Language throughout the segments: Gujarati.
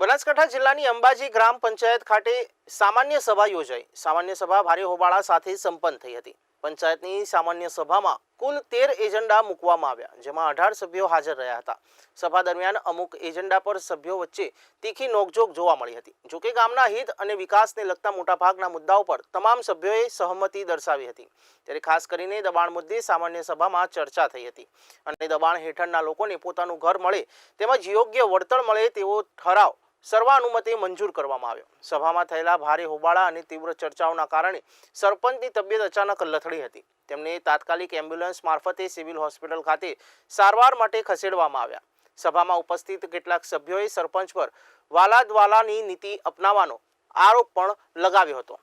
બનાસકાંઠા જિલ્લાની અંબાજી ગ્રામ પંચાયત ખાતે સામાન્ય સભા યોજાઈ। સામાન્ય સભા ભારે હોબાળા સાથે સંપન્ન થઈ હતી। પંચાયતની સામાન્ય સભામાં કુલ 13 એજન્ડા મૂકવામાં આવ્યા, જેમાં 18 સભ્યો હાજર રહ્યા હતા। સભા દરમિયાન અમુક એજન્ડા પર સભ્યો વચ્ચે તીખી નોકઝોક જોવા મળી હતી। જોકે ગામના હિત અને વિકાસને લગતા મોટાભાગના મુદ્દાઓ પર તમામ સભ્યોએ સહમતિ દર્શાવી હતી। ત્યારે ખાસ કરીને દબાણ મુદ્દે સામાન્ય સભામાં ચર્ચા થઈ હતી અને દબાણ હેઠળના લોકોને પોતાનું ઘર મળે તેમજ યોગ્ય વળતર મળે તેવો ઠરાવ સર્વાનુમતે મંજૂર કરવામાં આવ્યો। સભામાં થયેલા ભારે હોબાળા અને તીવ્ર ચર્ચાઓના કારણે સરપંચની તબિયત અચાનક લથડી હતી। તેમને તાત્કાલિક એમ્બ્યુલન્સ મારફતે સિવિલ હોસ્પિટલ ખાતે સારવાર માટે ખસેડવામાં આવ્યા। સભામાં ઉપસ્થિત કેટલાક સભ્યોએ સરપંચ પર વાલાદવાલાની નીતિ અપનાવવાનો આરોપ પણ લગાવ્યો હતો।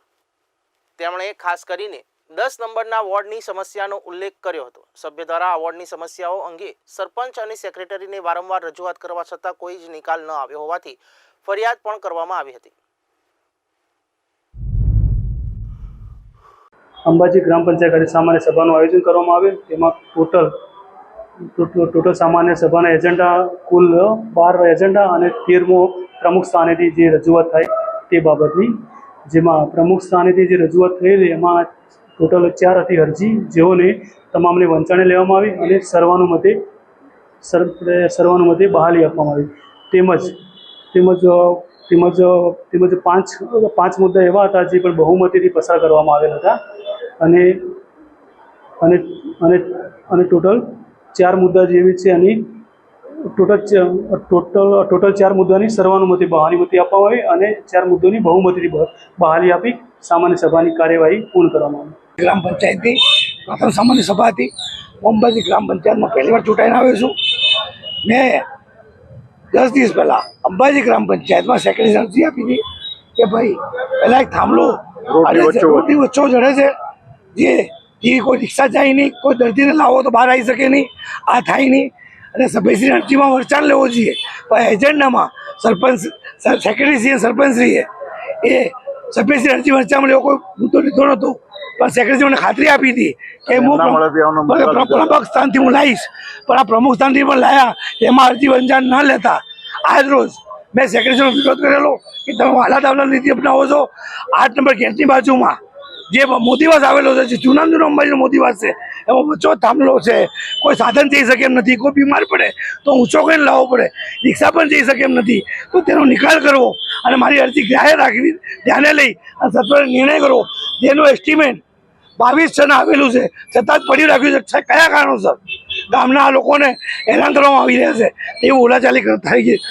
તેમણે ખાસ કરીને 10 નંબરના વોર્ડની સમસ્યાનો ઉલ્લેખ કર્યો હતો। સભ્ય દ્વારા આ વોર્ડની સમસ્યાઓ અંગે સરપંચ અને સેક્રેટરીને વારંવાર રજૂઆત કરવા છતાં કોઈ જ નિકાલ ન આવ્યો હોવાથી ફરિયાદ પણ કરવામાં આવી હતી। અંબાજી ગ્રામ પંચાયત ખાતે સામાન્ય સભાનું આયોજન કરવામાં આવ્યું। તેમાં ટોટલ સામાન્ય સભાના એજન્ડા કુલ 12 એજન્ડા અને 13મો પ્રમુખ સ્થાનેથી જે રજૂઆત થાય તે બાબતની, જેમાં પ્રમુખ સ્થાનેથી જે રજૂઆત થયેલી એમાં ટોટલ 4 હતી અરજી, જેઓને તમામને વંચાણે લેવામાં આવી અને સર્વાનુમતે બહાલી આપવામાં આવી। તેમજ પાંચ મુદ્દા એવા હતા જે પણ બહુમતીથી પસાર કરવામાં આવેલ હતા અને ટોટલ 4 મુદ્દા જેવી છે અને ટોટલ 4 મુદ્દાની સર્વાનુમતે બહાલી આપવામાં આવી અને 4 મુદ્દાની બહુમતીથી બહાલી આપી સામાન્ય સભાની કાર્યવાહી પૂર્ણ કરવામાં આવી। ગ્રામ પંચાયતની પ્રથમ સામાન્ય સભા હતી। અંબાજી ગ્રામ પંચાયતમાં પહેલીવાર ચૂંટાઈને આવ્યો છું। મેં 10 દિવસ પહેલાં અંબાજી ગ્રામ પંચાયતમાં સેક્રેટરી અરજી આપી હતી કે ભાઈ પહેલાં એક થાંભલો રોડની વચ્ચો જડે છે, જે કોઈ રિક્ષા જાય નહીં, કોઈ દર્દીને લાવો તો બહાર આવી શકે નહીં, આ થાય નહીં અને સભ્યશ્રી અરજીમાં વરચાણ લેવો જોઈએ। પણ એજન્ડામાં સરપંચ સેક્રેટરીશ્રી અને સરપંચશ્રીએ એ સભ્યશ્રી અરજી વરચાણ લેવો કોઈ મુદ્દો લીધો નહોતો, પણ સેક્રેટરી મને ખાતરી આપી હતી કે હું પ્રમુખ સ્થાનથી હું લાવીશ, પણ આ પ્રમુખ સ્થાનથી પણ લાવ્યા એમાં અરજી વંચાણ ન લેતા આજ રોજ મેં સેક્રેટરીનો વિરોધ કરેલો કે તમે વાલાદાવલા નીતિ અપનાવો છો। 8 નંબર ગેટની બાજુમાં જે મોદીવાસ આવેલો છે, જે જૂના અંબાજીનો મોદીવાસ છે, એમાં વચ્ચો થાંભલો છે, કોઈ સાધન જઈ શકે એમ નથી, કોઈ બીમાર પડે તો ઊંચો કરીને લાવવો પડે, રિક્ષા પણ જઈ શકે એમ નથી, તો તેનો નિકાલ કરવો અને મારી અરજી ગ્રાહ્ય રાખવી, ધ્યાને લઈ અને સત્વરે નિર્ણય કરવો। જેનું એસ્ટિમેટ 22 આવેલું છે છતાં જ પડ્યું રાખ્યું છે, કયા કારણોસર ગામના લોકોને હેરાન કરવામાં આવી રહ્યા છે, એવું બોલાચાલી થઈ ગઈ।